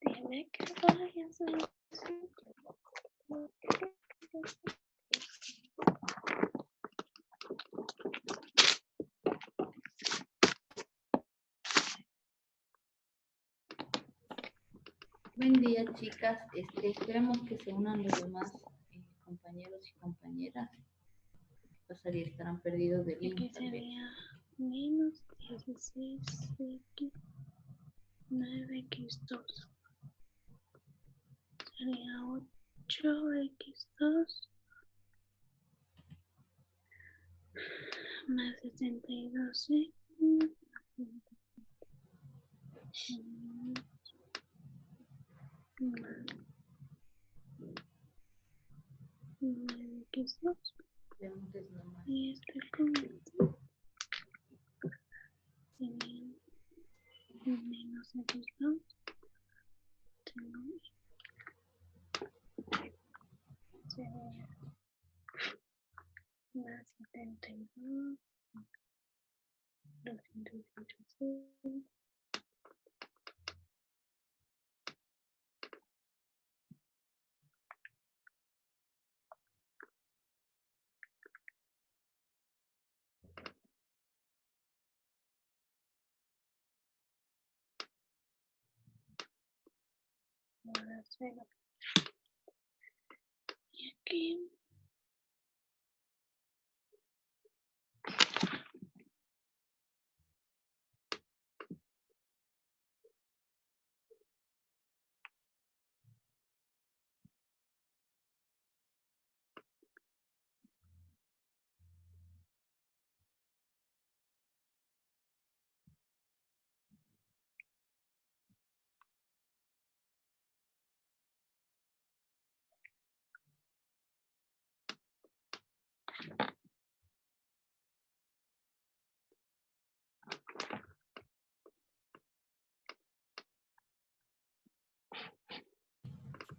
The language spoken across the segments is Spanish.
Dime que vayas a decir. Buen día, chicas. Esperemos que se unan los demás compañeros y compañeras. Pasaría, estarán perdidos de link. Aquí sería menos 16x 9x2. Sería 8x2 más 62x. 9x2 y este con sería menos x2 sería más 72 226. Ahora cero. Y aquí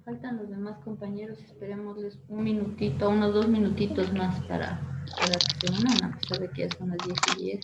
Faltan los demás compañeros, esperémosles un minutito, unos 2 minutitos más para que se unan, a pesar de que ya son las 10:10.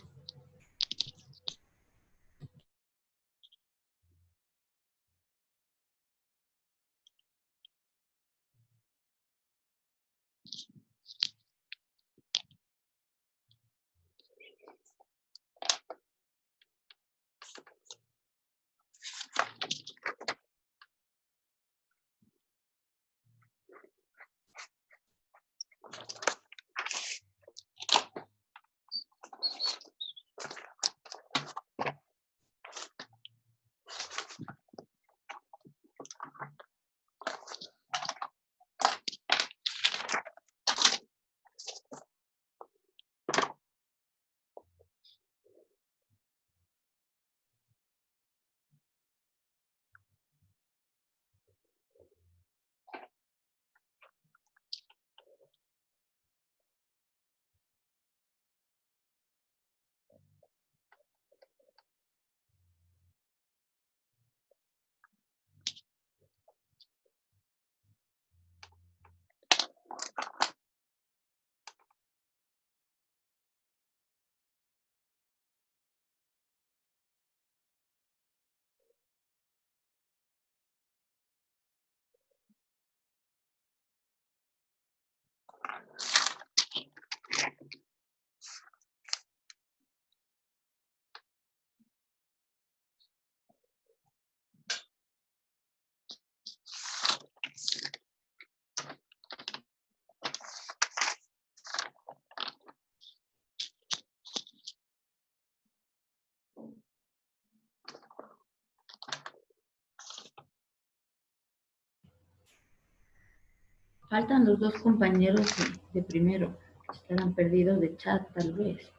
Faltan los dos compañeros de primero, estarán perdidos de chat tal vez.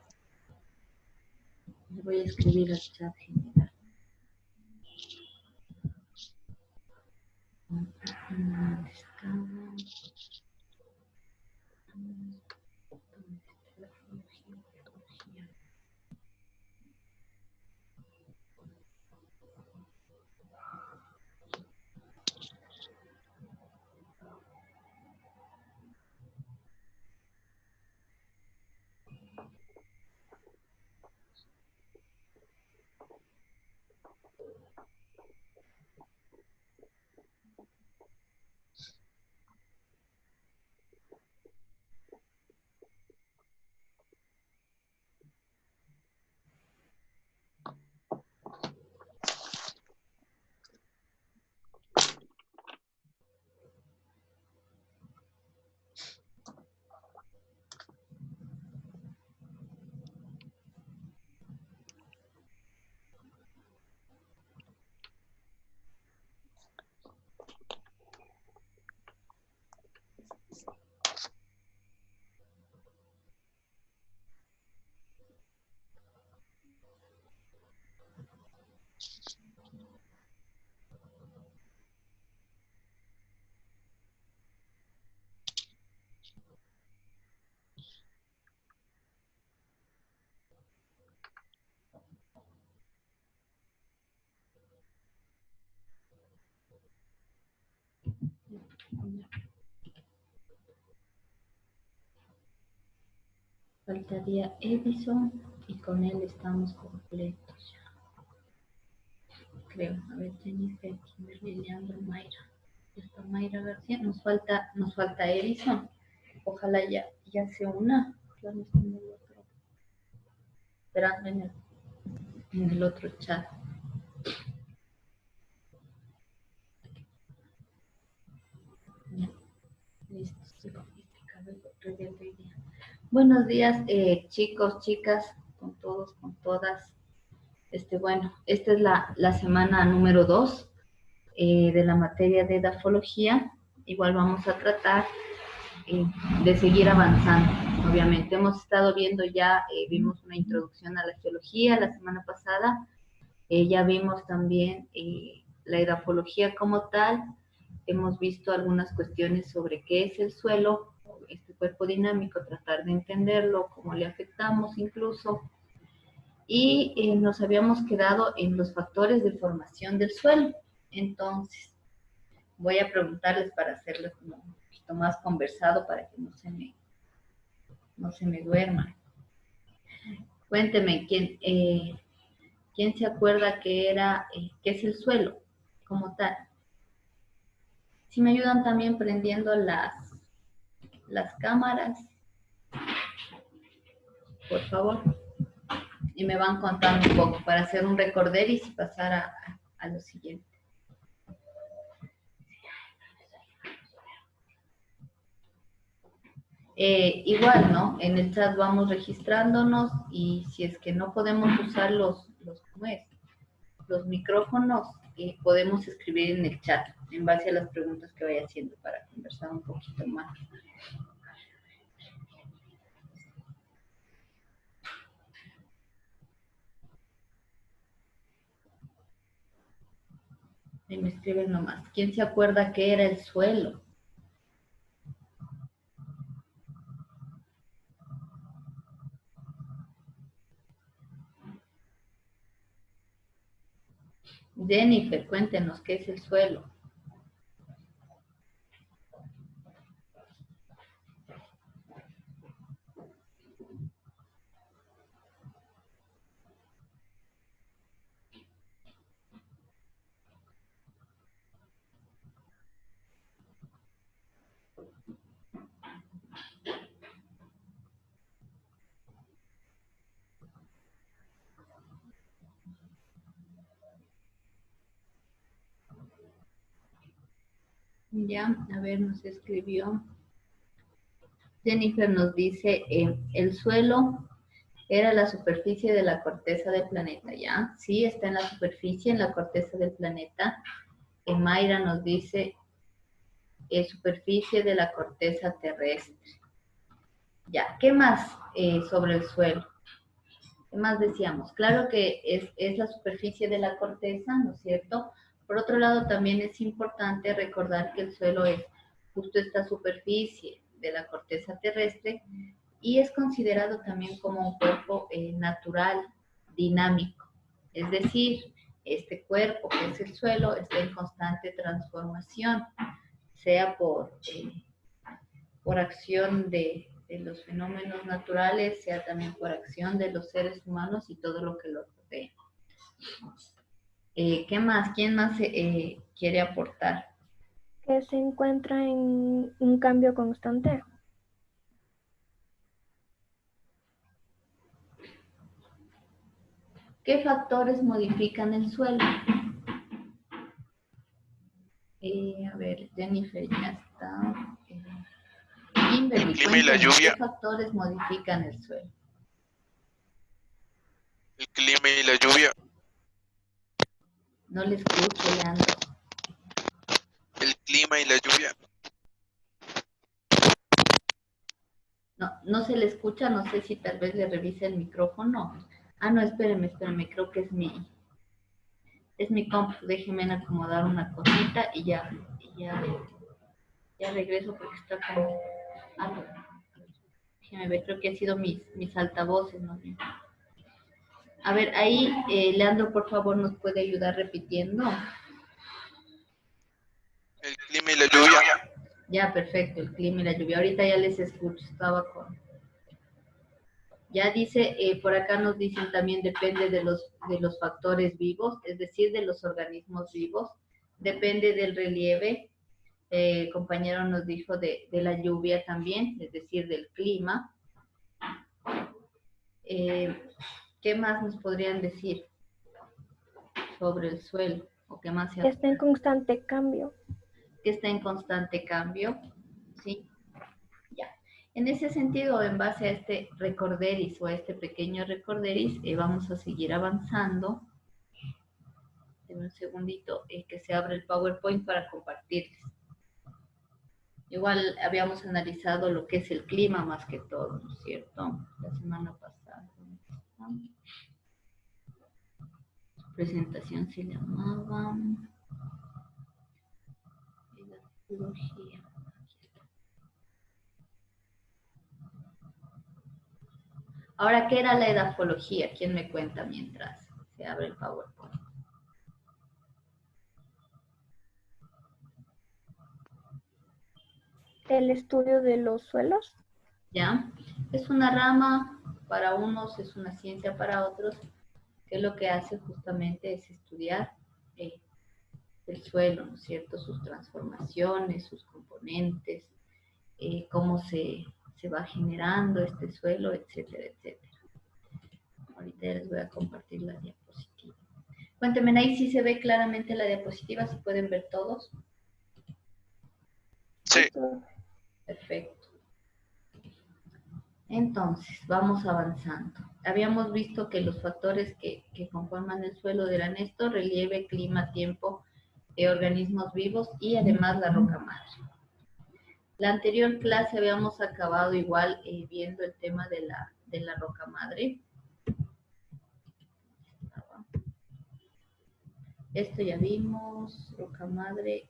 Les voy a escribir al chat general. ¿Dónde están? Faltaría Edison y con él estamos completos. Creo. A ver, Jennifer, Kimberly, Leandro, Mayra. Está Mayra García. Nos falta Edison. Ojalá ya se una. Ya no está en el otro. Esperando en el otro chat. Ya. Listo. Buenos días, chicos, chicas, con todos, con todas. Bueno, esta es la semana número 2 de la materia de edafología. Igual vamos a tratar de seguir avanzando. Obviamente hemos estado viendo ya, vimos una introducción a la geología la semana pasada, ya vimos también la edafología como tal, hemos visto algunas cuestiones sobre qué es el suelo, este cuerpo dinámico, tratar de entenderlo, cómo le afectamos incluso, y nos habíamos quedado en los factores de formación del suelo. Entonces, voy a preguntarles para hacerlo como un poquito más conversado para que no se me duerman. Cuénteme, ¿quién se acuerda qué es el suelo como tal? Si me ayudan también prendiendo las cámaras, por favor, y me van contando un poco para hacer un recorderis y pasar a lo siguiente. Igual, ¿no? En el chat vamos registrándonos y si es que no podemos usar los micrófonos, podemos escribir en el chat en base a las preguntas que vaya haciendo para conversar un poquito más. Y me escriben nomás. ¿Quién se acuerda qué era el suelo? Jennifer, cuéntenos qué es el suelo. Ya, a ver, nos escribió. Jennifer nos dice, el suelo era la superficie de la corteza del planeta, ¿ya? Sí, está en la superficie, en la corteza del planeta. Mayra nos dice, superficie de la corteza terrestre. Ya, ¿qué más sobre el suelo? ¿Qué más decíamos? Claro que es la superficie de la corteza, ¿no es cierto? Por otro lado, también es importante recordar que el suelo es justo esta superficie de la corteza terrestre y es considerado también como un cuerpo natural, dinámico. Es decir, este cuerpo que es el suelo está en constante transformación, sea por acción de los fenómenos naturales, sea también por acción de los seres humanos y todo lo que lo rodea. ¿Qué más? ¿Quién más quiere aportar? Que se encuentra en un cambio constante. ¿Qué factores modifican el suelo? A ver, Jennifer ya está. Kimberly, El clima y la lluvia. ¿qué factores modifican el suelo? El clima y la lluvia. No le escucho, Leandro. El clima y la lluvia. No se le escucha, no sé si tal vez le revise el micrófono. Ah, no, espéreme, creo que es mi compu, déjeme acomodar una cosita y ya regreso porque está como algo. Déjeme ver, creo que ha sido mis altavoces, ¿no? A ver, ahí, Leandro, por favor, ¿nos puede ayudar repitiendo? El clima y la lluvia. Ya, perfecto, el clima y la lluvia. Ahorita ya les escucho, estaba con... Ya dice, por acá nos dicen también depende de los factores vivos, es decir, de los organismos vivos. Depende del relieve. El compañero nos dijo de la lluvia también, es decir, del clima. ¿Qué más nos podrían decir sobre el suelo? ¿O qué más se Que está en constante cambio. que está en constante cambio? ¿Sí? Ya. En ese sentido, en base a este recorderis o a este pequeño recorderis, vamos a seguir avanzando. En un segundito que se abre el PowerPoint para compartirles. Igual habíamos analizado lo que es el clima más que todo, ¿no es cierto? La semana pasada. Presentación se llamaba edafología. Ahora, ¿qué era la edafología? ¿Quién me cuenta mientras se abre el PowerPoint? El estudio de los suelos. ¿Ya? Es una rama para unos, es una ciencia para otros, que lo que hace justamente es estudiar el suelo, ¿no es cierto? Sus transformaciones, sus componentes, cómo se va generando este suelo, etcétera, etcétera. Ahorita les voy a compartir la diapositiva. Cuéntenme ahí si se ve claramente la diapositiva, si pueden ver todos. Sí. Perfecto. Entonces, vamos avanzando. Habíamos visto que los factores que conforman el suelo eran esto: relieve, clima, tiempo, organismos vivos y además la roca madre. La anterior clase habíamos acabado igual viendo el tema de la roca madre. Esto ya vimos, roca madre.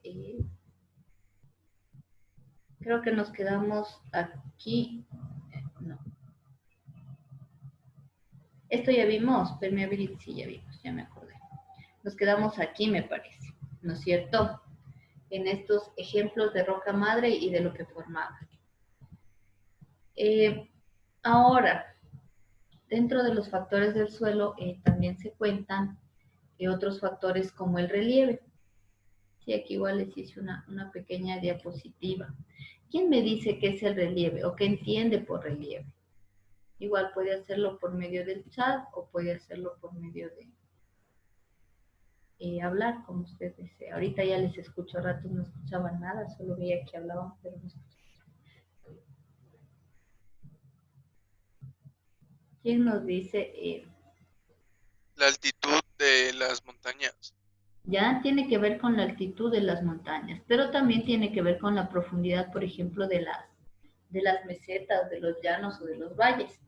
Creo que nos quedamos aquí. No. Esto ya vimos, permeability, sí, ya vimos, ya me acordé. Nos quedamos aquí, me parece, ¿no es cierto? En estos ejemplos de roca madre y de lo que formaba. Ahora, dentro de los factores del suelo también se cuentan otros factores como el relieve. Sí, aquí igual les hice una pequeña diapositiva. ¿Quién me dice qué es el relieve o qué entiende por relieve? Igual puede hacerlo por medio del chat o puede hacerlo por medio de hablar, como usted desea. Ahorita ya les escucho, a ratos no escuchaban nada, solo veía que hablaban, pero no escuchaban. ¿Quién nos dice? La altitud de las montañas. Ya tiene que ver con la altitud de las montañas, pero también tiene que ver con la profundidad, por ejemplo, de las mesetas, de los llanos o de los valles.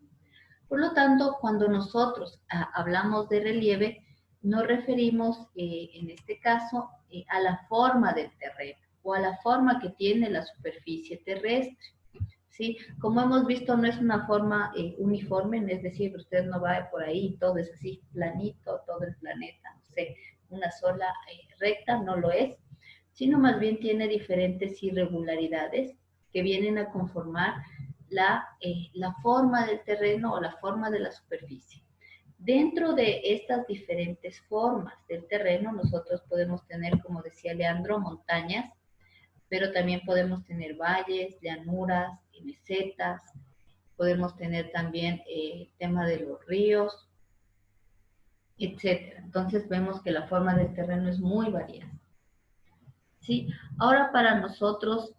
Por lo tanto, cuando nosotros hablamos de relieve, nos referimos, en este caso, a la forma del terreno o a la forma que tiene la superficie terrestre. ¿Sí? Como hemos visto, no es una forma uniforme, es decir, usted no va por ahí, todo es así planito, todo el planeta, no sé, una sola recta, no lo es, sino más bien tiene diferentes irregularidades que vienen a conformar la forma del terreno o la forma de la superficie. Dentro de estas diferentes formas del terreno, nosotros podemos tener, como decía Leandro, montañas, pero también podemos tener valles, llanuras, mesetas, podemos tener también el tema de los ríos, etcétera. Entonces vemos que la forma del terreno es muy variada. ¿Sí? Ahora para nosotros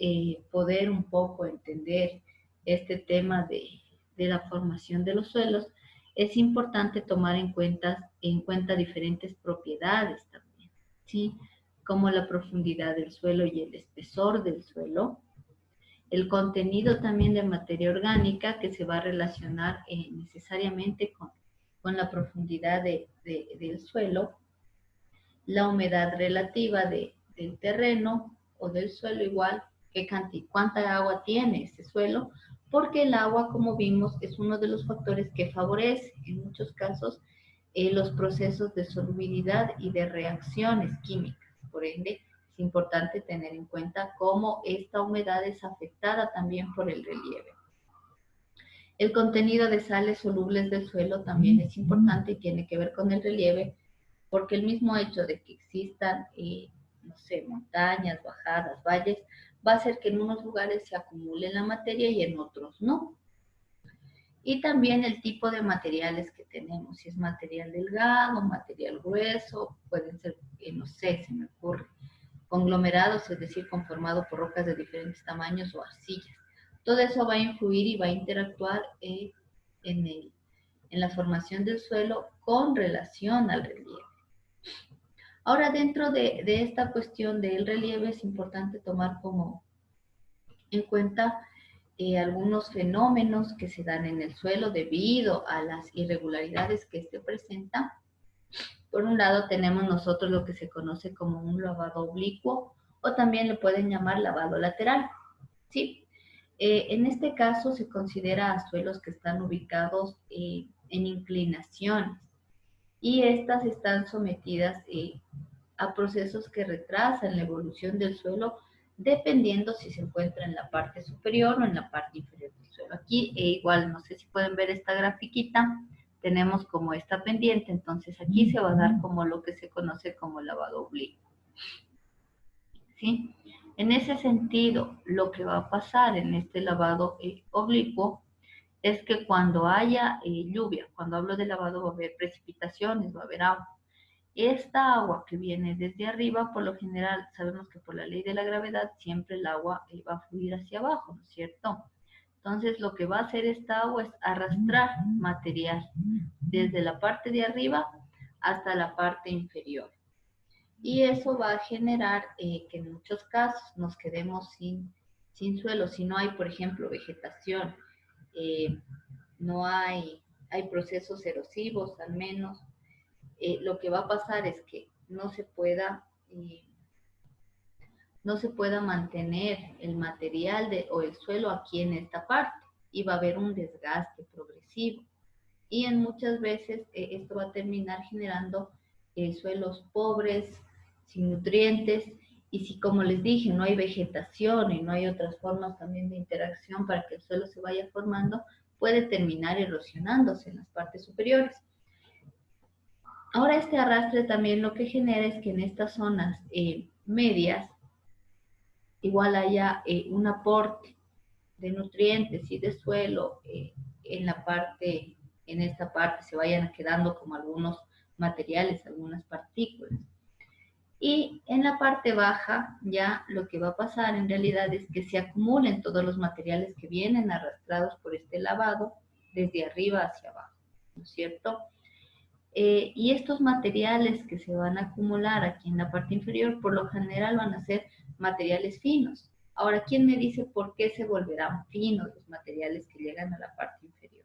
poder un poco entender este tema de la formación de los suelos, es importante tomar en cuenta diferentes propiedades también, ¿sí? Como la profundidad del suelo y el espesor del suelo, el contenido también de materia orgánica que se va a relacionar necesariamente con la profundidad del suelo, la humedad relativa del terreno o del suelo igual, cuánta agua tiene ese suelo, porque el agua, como vimos, es uno de los factores que favorece en muchos casos los procesos de solubilidad y de reacciones químicas. Por ende, es importante tener en cuenta cómo esta humedad es afectada también por el relieve. El contenido de sales solubles del suelo también es importante y tiene que ver con el relieve, porque el mismo hecho de que existan, no sé, montañas, bajadas, valles, va a hacer que en unos lugares se acumule la materia y en otros no. Y también el tipo de materiales que tenemos, si es material delgado, material grueso, pueden ser, no sé, se me ocurre, conglomerados, es decir, conformado por rocas de diferentes tamaños o arcillas. Todo eso va a influir y va a interactuar en la formación del suelo con relación al relieve. Ahora, dentro de esta cuestión del relieve es importante tomar como en cuenta algunos fenómenos que se dan en el suelo debido a las irregularidades que este presenta. Por un lado tenemos nosotros lo que se conoce como un lavado oblicuo o también le pueden llamar lavado lateral, ¿sí? En este caso se considera a suelos que están ubicados en inclinaciones y estas están sometidas a procesos que retrasan la evolución del suelo dependiendo si se encuentra en la parte superior o en la parte inferior del suelo. Aquí igual, no sé si pueden ver esta grafiquita, tenemos como esta pendiente, entonces aquí se va a dar como lo que se conoce como lavado oblicuo. ¿Sí? En ese sentido, lo que va a pasar en este lavado oblicuo es que cuando haya lluvia, cuando hablo de lavado va a haber precipitaciones, va a haber agua. Esta agua que viene desde arriba, por lo general, sabemos que por la ley de la gravedad siempre el agua va a fluir hacia abajo, ¿no es cierto? Entonces lo que va a hacer esta agua es arrastrar material desde la parte de arriba hasta la parte inferior. Y eso va a generar que en muchos casos nos quedemos sin suelo. Si no hay, por ejemplo, vegetación, no hay procesos erosivos al menos, lo que va a pasar es que no se pueda mantener el material o el suelo aquí en esta parte y va a haber un desgaste progresivo. Y en muchas veces esto va a terminar generando suelos pobres, sin nutrientes, y si, como les dije, no hay vegetación y no hay otras formas también de interacción para que el suelo se vaya formando, puede terminar erosionándose en las partes superiores. Ahora este arrastre también lo que genera es que en estas zonas medias igual haya un aporte de nutrientes y de suelo en esta parte se vayan quedando como algunos materiales, algunas partículas. Y en la parte baja ya lo que va a pasar en realidad es que se acumulen todos los materiales que vienen arrastrados por este lavado desde arriba hacia abajo, ¿no es cierto? Y estos materiales que se van a acumular aquí en la parte inferior, por lo general van a ser materiales finos. Ahora, ¿quién me dice por qué se volverán finos los materiales que llegan a la parte inferior?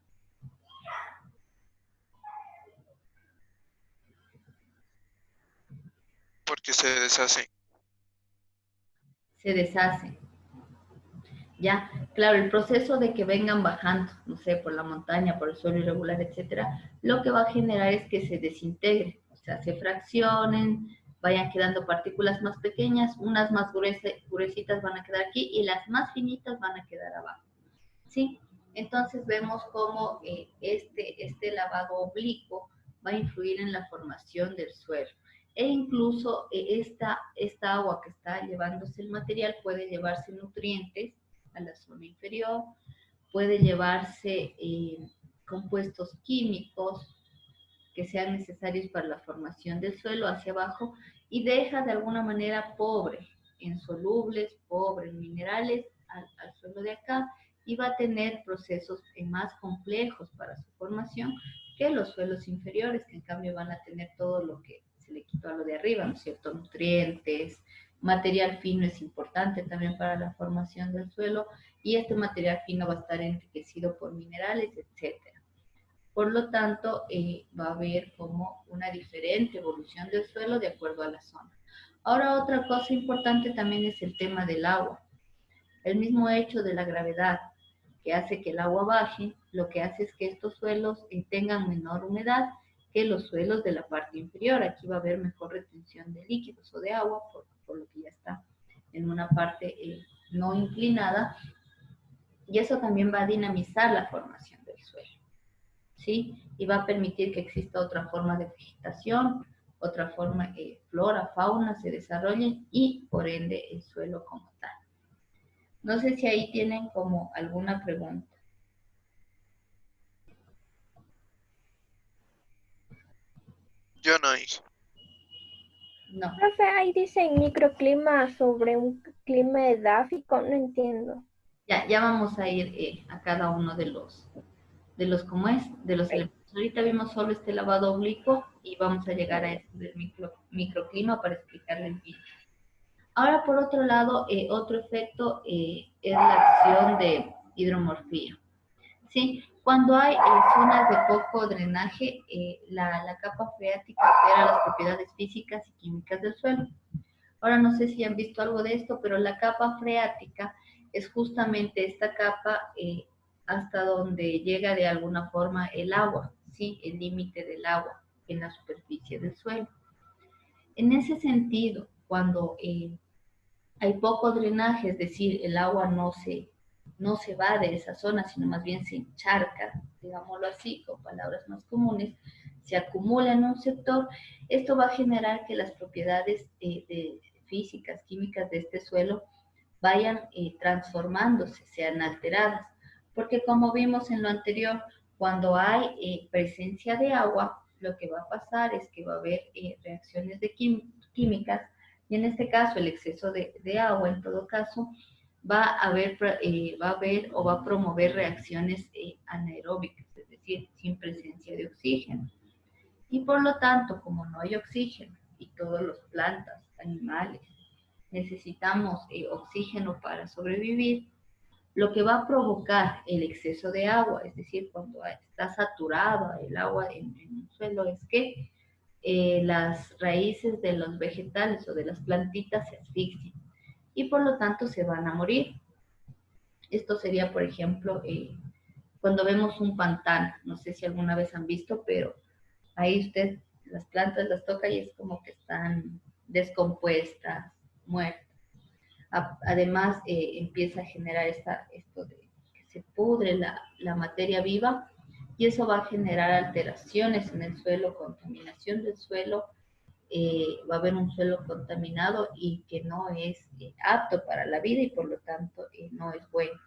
Porque se deshace. Se deshacen. Ya, claro, el proceso de que vengan bajando, no sé, por la montaña, por el suelo irregular, etcétera, lo que va a generar es que se desintegren, o sea, se fraccionen, vayan quedando partículas más pequeñas, unas más gruesitas van a quedar aquí y las más finitas van a quedar abajo, ¿sí? Entonces vemos cómo este lavado oblicuo va a influir en la formación del suelo. E incluso esta agua que está llevándose el material puede llevarse nutrientes a la zona inferior, puede llevarse compuestos químicos que sean necesarios para la formación del suelo hacia abajo y deja de alguna manera pobre en solubles, pobre en minerales al suelo de acá y va a tener procesos más complejos para su formación que los suelos inferiores, que en cambio van a tener todo lo que se le quitó a lo de arriba, ¿no es cierto? Nutrientes, material fino es importante también para la formación del suelo y este material fino va a estar enriquecido por minerales, etcétera. Por lo tanto, va a haber como una diferente evolución del suelo de acuerdo a la zona. Ahora, otra cosa importante también es el tema del agua. El mismo hecho de la gravedad que hace que el agua baje, lo que hace es que estos suelos tengan menor humedad, que los suelos de la parte inferior. Aquí va a haber mejor retención de líquidos o de agua, por lo que ya está en una parte no inclinada, y eso también va a dinamizar la formación del suelo, ¿sí? Y va a permitir que exista otra forma de vegetación, otra forma, flora, fauna se desarrollen y por ende el suelo como tal. No sé si ahí tienen como alguna pregunta. Yo no hay. No. Profe, ahí dice microclima sobre un clima edáfico, no entiendo. Ya vamos a ir a cada uno de los ¿cómo es? De los elementos. Ahorita vimos solo este lavado oblicuo y vamos a llegar a este del microclima para explicarles bien. Ahora, por otro lado, otro efecto es la acción de hidromorfía. ¿Sí? Cuando hay zonas de poco drenaje, la capa freática altera las propiedades físicas y químicas del suelo. Ahora no sé si han visto algo de esto, pero la capa freática es justamente esta capa hasta donde llega de alguna forma el agua, ¿sí? El límite del agua en la superficie del suelo. En ese sentido, cuando hay poco drenaje, es decir, el agua no se va de esa zona, sino más bien se encharca, digámoslo así, con palabras más comunes, se acumula en un sector, esto va a generar que las propiedades físicas, químicas de este suelo vayan transformándose, sean alteradas, porque como vimos en lo anterior, cuando hay presencia de agua, lo que va a pasar es que va a haber reacciones de químicas, y en este caso el exceso de agua, en todo caso, va a haber o va a promover reacciones anaeróbicas, es decir, sin presencia de oxígeno. Y por lo tanto, como no hay oxígeno y todas las plantas, animales, necesitamos oxígeno para sobrevivir, lo que va a provocar el exceso de agua, es decir, cuando está saturada el agua en un suelo, es que las raíces de los vegetales o de las plantitas se asfixian y por lo tanto se van a morir. Esto sería, por ejemplo, cuando vemos un pantano, no sé si alguna vez han visto, pero ahí usted las plantas las toca y es como que están descompuestas, muertas. Además, empieza a generar esto de que se pudre la materia viva y eso va a generar alteraciones en el suelo, contaminación del suelo, va a haber un suelo contaminado y que no es apto para la vida y por lo tanto no es bueno.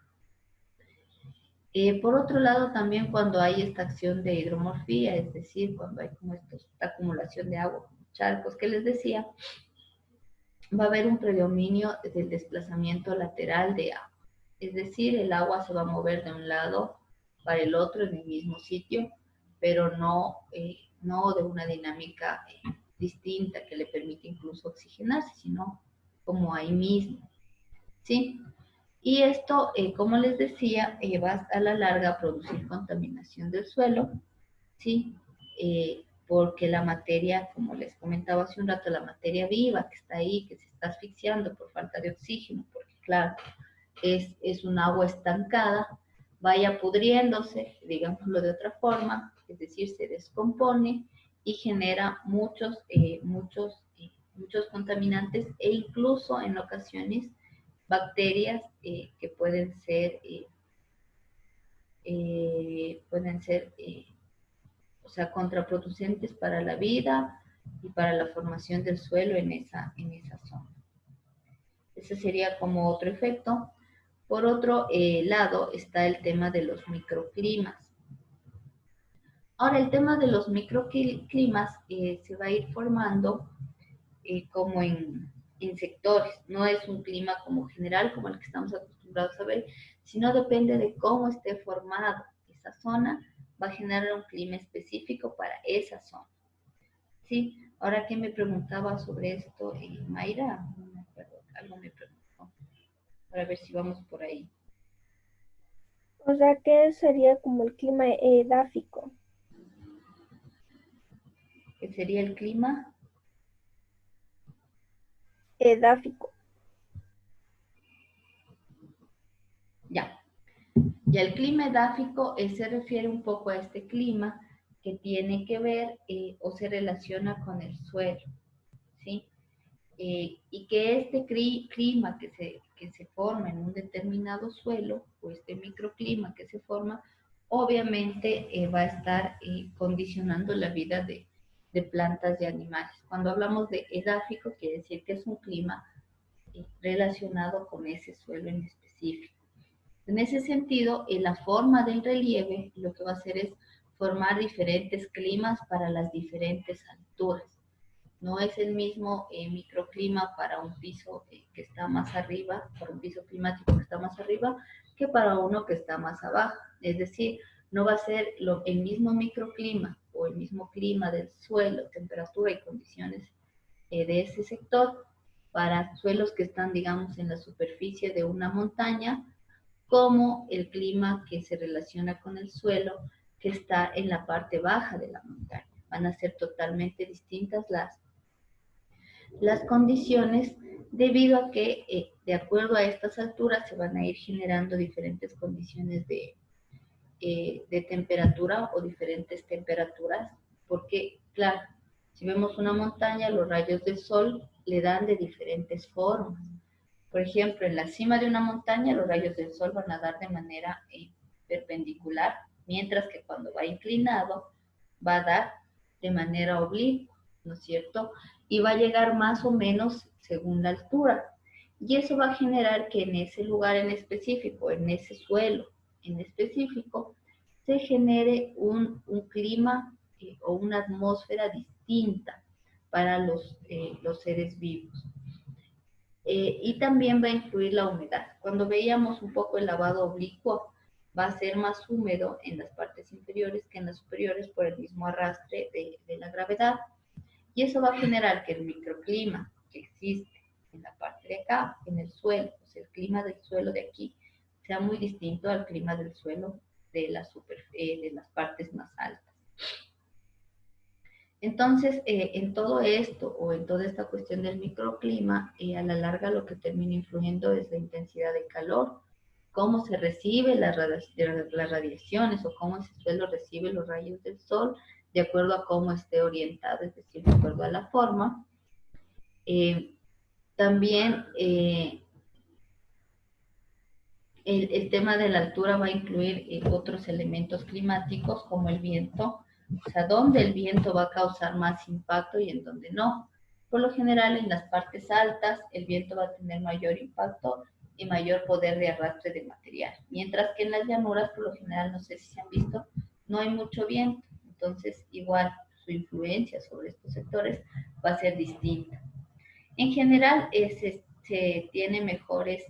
Por otro lado, también cuando hay esta acción de hidromorfía, es decir, cuando hay como esta acumulación de agua, como charcos que les decía, va a haber un predominio del desplazamiento lateral de agua. Es decir, el agua se va a mover de un lado para el otro en el mismo sitio, pero no de una dinámica distinta que le permite incluso oxigenarse, sino como ahí mismo, ¿sí? Y esto, como les decía, va a la larga a producir contaminación del suelo, ¿sí? Porque la materia, como les comentaba hace un rato, la materia viva que está ahí, que se está asfixiando por falta de oxígeno, porque claro, es un agua estancada, vaya pudriéndose, digámoslo de otra forma, es decir, se descompone y genera muchos contaminantes e incluso en ocasiones bacterias que pueden ser o sea, contraproducentes para la vida y para la formación del suelo en esa zona. Ese sería como otro efecto. Por otro lado está el tema de los microclimas. Ahora, el tema de los microclimas se va a ir formando como en sectores. No es un clima como general, como el que estamos acostumbrados a ver, sino depende de cómo esté formada esa zona, va a generar un clima específico para esa zona. ¿Sí? Ahora que me preguntaba sobre esto, Mayra, no me acuerdo, algo me preguntó, para ver si vamos por ahí. O sea que sería como el clima edáfico. ¿Qué sería el clima? Edáfico. Ya. Ya el clima edáfico se refiere un poco a este clima que tiene que ver o se relaciona con el suelo, ¿sí? Y que este clima que se forma en un determinado suelo, o este microclima que se forma, obviamente va a estar condicionando la vida de plantas y animales. Cuando hablamos de edáfico, quiere decir que es un clima relacionado con ese suelo en específico. En ese sentido, en la forma del relieve, lo que va a hacer es formar diferentes climas para las diferentes alturas. No es el mismo microclima para un piso que está más arriba, para un piso climático que está más arriba, que para uno que está más abajo. Es decir, no va a ser el mismo microclima o el mismo clima del suelo, temperatura y condiciones de ese sector para suelos que están, digamos, en la superficie de una montaña, como el clima que se relaciona con el suelo que está en la parte baja de la montaña. Van a ser totalmente distintas las condiciones debido a que de acuerdo a estas alturas se van a ir generando diferentes condiciones de temperatura o diferentes temperaturas, porque claro, si vemos una montaña, los rayos del sol le dan de diferentes formas. Por ejemplo, en la cima de una montaña los rayos del sol van a dar de manera perpendicular, mientras que cuando va inclinado va a dar de manera oblicua, ¿no es cierto? Y va a llegar más o menos según la altura. Y eso va a generar que en ese lugar en específico, en ese suelo en específico, se genere un clima o una atmósfera distinta para los seres vivos. Y también va a incluir la humedad. Cuando veíamos un poco el lavado oblicuo, va a ser más húmedo en las partes inferiores que en las superiores por el mismo arrastre de la gravedad. Y eso va a generar que el microclima que existe en la parte de acá, en el suelo, o sea, el clima del suelo de aquí, sea muy distinto al clima del suelo de las partes más altas. Entonces, en todo esto o en toda esta cuestión del microclima, a la larga lo que termina influyendo es la intensidad de calor, cómo se recibe las radiaciones o cómo ese suelo recibe los rayos del sol, de acuerdo a cómo esté orientado, es decir, de acuerdo a la forma. También el tema de la altura va a incluir otros elementos climáticos como el viento, o sea, dónde el viento va a causar más impacto y en dónde no. Por lo general, en las partes altas, el viento va a tener mayor impacto y mayor poder de arrastre de material. Mientras que en las llanuras, por lo general, no sé si se han visto, no hay mucho viento. Entonces, igual, su influencia sobre estos sectores va a ser distinta. En general, se tiene mejores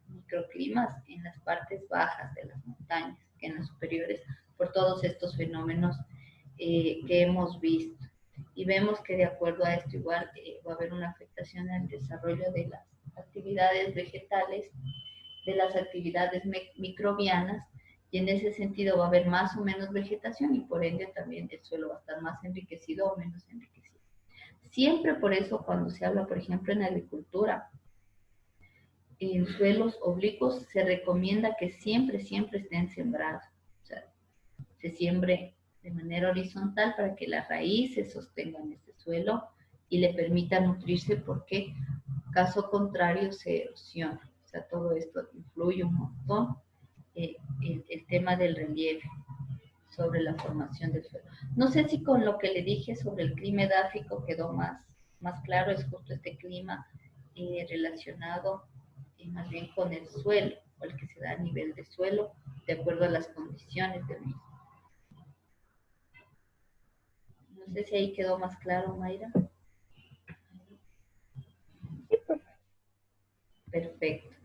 microclimas en las partes bajas de las montañas que en las superiores por todos estos fenómenos que hemos visto. Y vemos que de acuerdo a esto igual va a haber una afectación en el desarrollo de las actividades vegetales, de las actividades microbianas, y en ese sentido va a haber más o menos vegetación y por ende también el suelo va a estar más enriquecido o menos enriquecido. Siempre por eso cuando se habla, por ejemplo, en agricultura, en suelos oblicuos se recomienda que siempre estén sembrados. O sea, se siembre de manera horizontal para que las raíces sostengan este suelo y le permita nutrirse porque caso contrario se erosiona. O sea, todo esto influye un montón el tema del relieve sobre la formación del suelo. No sé si con lo que le dije sobre el clima edáfico quedó más claro, es justo este clima relacionado más bien con el suelo, o el que se da a nivel de suelo, de acuerdo a las condiciones del mismo. No sé si ahí quedó más claro, Mayra. Perfecto.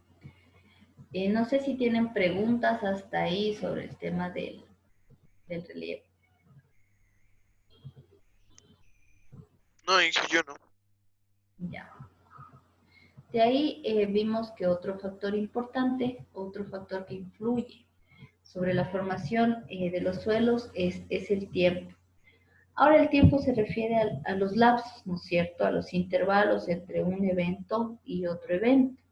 No sé si tienen preguntas hasta ahí sobre el tema del relieve. No, yo no. Ya. De ahí vimos que otro factor importante, otro factor que influye sobre la formación de los suelos es el tiempo. Ahora el tiempo se refiere a los lapsos, ¿no es cierto? A los intervalos entre un evento y otro evento.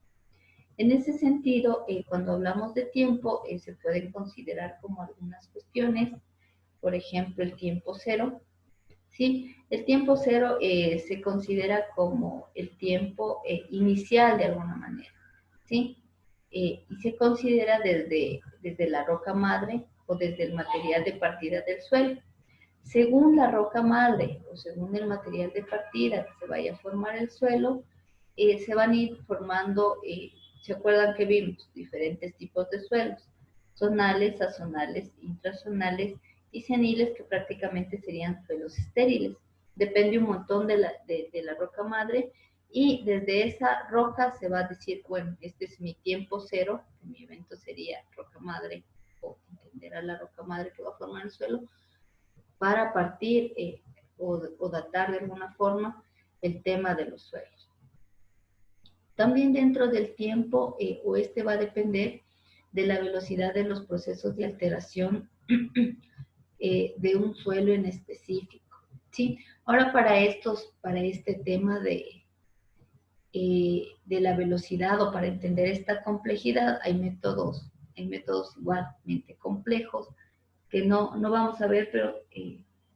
En ese sentido, cuando hablamos de tiempo, se pueden considerar como algunas cuestiones por ejemplo, el tiempo cero. ¿Sí? El tiempo cero se considera como el tiempo inicial de alguna manera, ¿sí? Y se considera desde la roca madre o desde el material de partida del suelo. Según la roca madre o según el material de partida que se vaya a formar el suelo, se van a ir formando, ¿se acuerdan que vimos? Diferentes tipos de suelos, zonales, azonales, intrazonales y seniles, que prácticamente serían suelos estériles. Depende un montón de la roca madre, y desde esa roca se va a decir, bueno, este es mi tiempo cero, que mi evento sería roca madre, o entender a la roca madre que va a formar el suelo, para partir o datar de alguna forma el tema de los suelos. También dentro del tiempo, o este va a depender de la velocidad de los procesos de alteración de un suelo en específico, ¿sí? Ahora para este tema de la velocidad, o para entender esta complejidad, hay métodos igualmente complejos que no vamos a ver, pero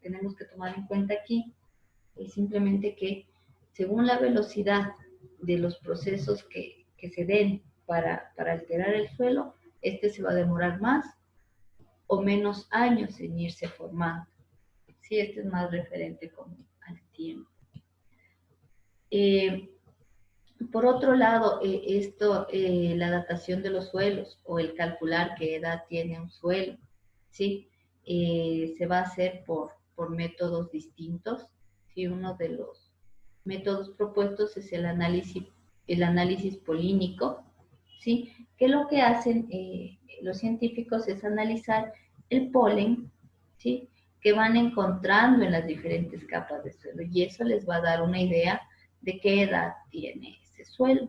tenemos que tomar en cuenta aquí, simplemente que según la velocidad de los procesos que se den para alterar el suelo, este se va a demorar más o menos años en irse formando. Sí, este es más referente como al tiempo. Por otro lado, la datación de los suelos o el calcular qué edad tiene un suelo, ¿sí? Se va a hacer por métodos distintos. ¿Sí? Uno de los métodos propuestos es el análisis polínico, ¿sí? Que lo que hacen los científicos es analizar el polen, ¿sí? Que van encontrando en las diferentes capas de suelo, y eso les va a dar una idea de qué edad tiene ese suelo.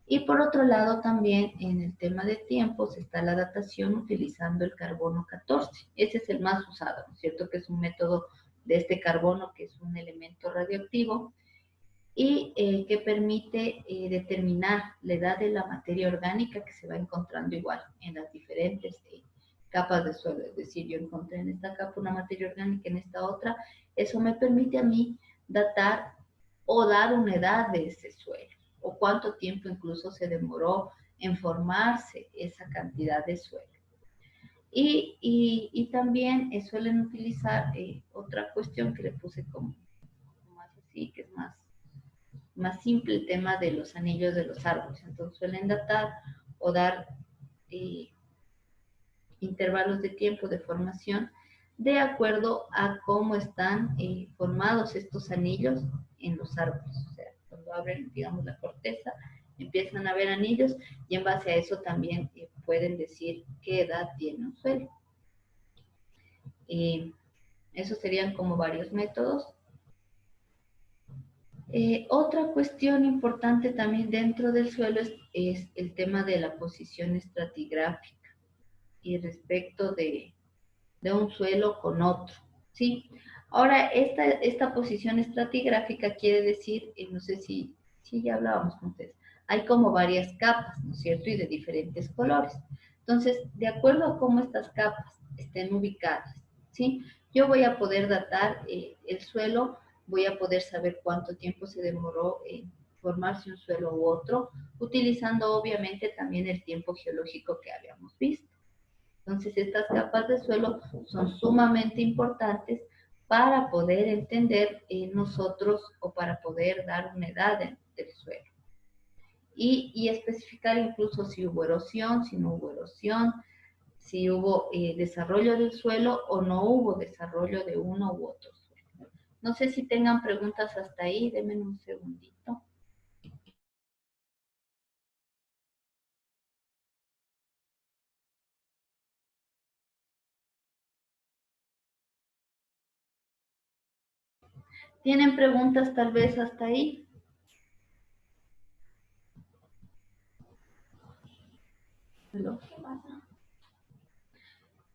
Y por otro lado, también en el tema de tiempos está la datación utilizando el carbono 14. Ese es el más usado, ¿no es cierto? Que es un método de este carbono, que es un elemento radioactivo, y que permite determinar la edad de la materia orgánica que se va encontrando igual en las diferentes capas de suelo. Es decir, yo encontré en esta capa una materia orgánica, en esta otra. Eso me permite a mí datar o dar una edad de ese suelo, o cuánto tiempo incluso se demoró en formarse esa cantidad de suelo. Y también suelen utilizar otra cuestión que le puse como más así, que es más simple, el tema de los anillos de los árboles. Entonces suelen datar o dar intervalos de tiempo de formación de acuerdo a cómo están formados estos anillos en los árboles. O sea, cuando abren, digamos, la corteza, empiezan a ver anillos, y en base a eso también pueden decir qué edad tiene un suelo. Esos serían como varios métodos. Otra cuestión importante también dentro del suelo es el tema de la posición estratigráfica y respecto de un suelo con otro, ¿sí? Ahora, esta posición estratigráfica quiere decir, no sé si ya hablábamos con ustedes, hay como varias capas, ¿no es cierto? Y de diferentes colores. Entonces, de acuerdo a cómo estas capas estén ubicadas, ¿sí? Yo voy a poder datar el suelo, voy a poder saber cuánto tiempo se demoró en formarse un suelo u otro, utilizando obviamente también el tiempo geológico que habíamos visto. Entonces, estas capas de suelo son sumamente importantes para poder entender nosotros, o para poder dar una edad del suelo. Y especificar incluso si hubo erosión, si no hubo erosión, si hubo desarrollo del suelo o no hubo desarrollo de uno u otro suelo. No sé si tengan preguntas hasta ahí, denme un segundito. ¿Tienen preguntas tal vez hasta ahí? ¿Qué pasa?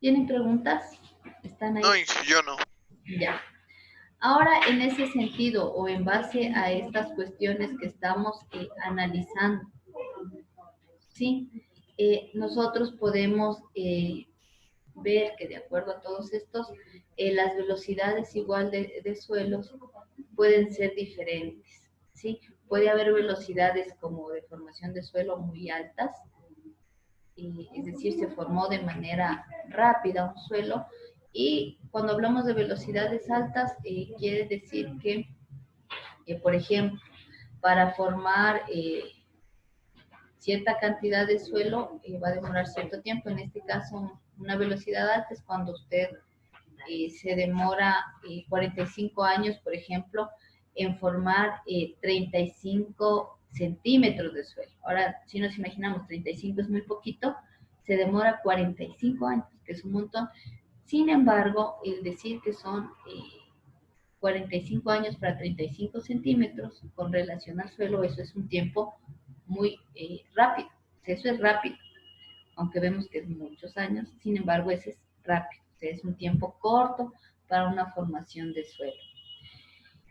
¿Tienen preguntas? ¿Están ahí? No, yo no. Ya. Ahora, en ese sentido, o en base a estas cuestiones que estamos analizando, ¿sí? Nosotros podemos ver que de acuerdo a todos estos, las velocidades igual de suelos pueden ser diferentes, ¿sí? Puede haber velocidades como de formación de suelo muy altas, es decir, se formó de manera rápida un suelo, y cuando hablamos de velocidades altas, quiere decir que, por ejemplo, para formar cierta cantidad de suelo va a demorar cierto tiempo. En este caso, una velocidad alta es cuando usted se demora 45 años, por ejemplo, en formar 35 centímetros de suelo. Ahora, si nos imaginamos 35 es muy poquito, se demora 45 años, que es un montón. Sin embargo, el decir que son 45 años para 35 centímetros con relación al suelo, eso es un tiempo muy rápido. Eso es rápido, aunque vemos que es muchos años, sin embargo, ese es rápido. Es un tiempo corto para una formación de suelo.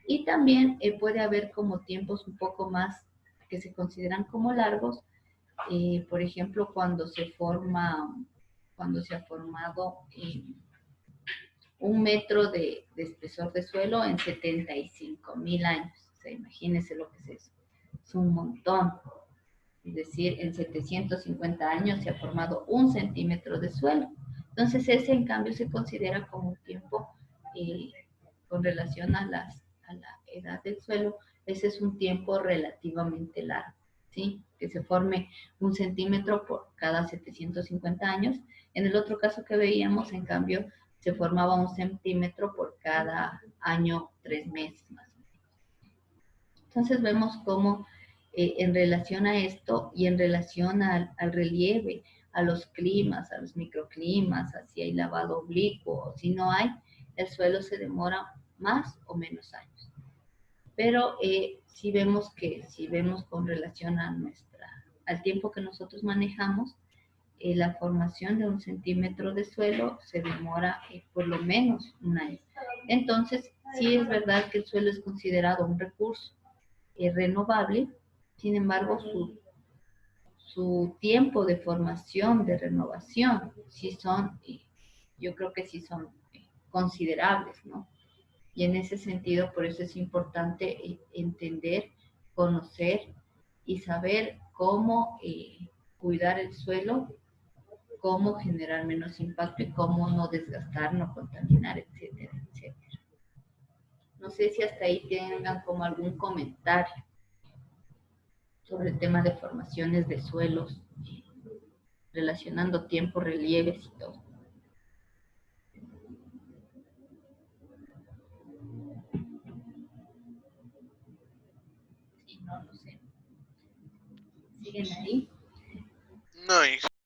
Y también puede haber como tiempos un poco más que se consideran como largos, por ejemplo, cuando se ha formado 1 metro de espesor de suelo en 75.000 años. O sea, imagínense lo que es eso. Es un montón. Es decir, en 750 años se ha formado 1 centímetro de suelo. Entonces, ese en cambio se considera como un tiempo con relación a la edad del suelo, ese es un tiempo relativamente largo, ¿sí? Que se forme 1 centímetro por cada 750 años. En el otro caso que veíamos, en cambio, se formaba 1 centímetro por cada año, 3 meses más o menos. Entonces vemos cómo en relación a esto y en relación al relieve, a los climas, a los microclimas, si hay lavado oblicuo o si no hay, el suelo se demora más o menos años. Pero si vemos con relación al tiempo que nosotros manejamos, la formación de 1 centímetro de suelo se demora por lo menos un año. Entonces, sí es verdad que el suelo es considerado un recurso renovable, sin embargo, su tiempo de formación, de renovación, sí son, yo creo que sí son considerables, ¿no? Y en ese sentido, por eso es importante entender, conocer y saber cómo cuidar el suelo, cómo generar menos impacto y cómo no desgastar, no contaminar, etcétera, etcétera. No sé si hasta ahí tengan como algún comentario sobre el tema de formaciones de suelos, relacionando tiempo, relieves y todo. Sí, no sé. ¿Siguen ahí? No, Inge,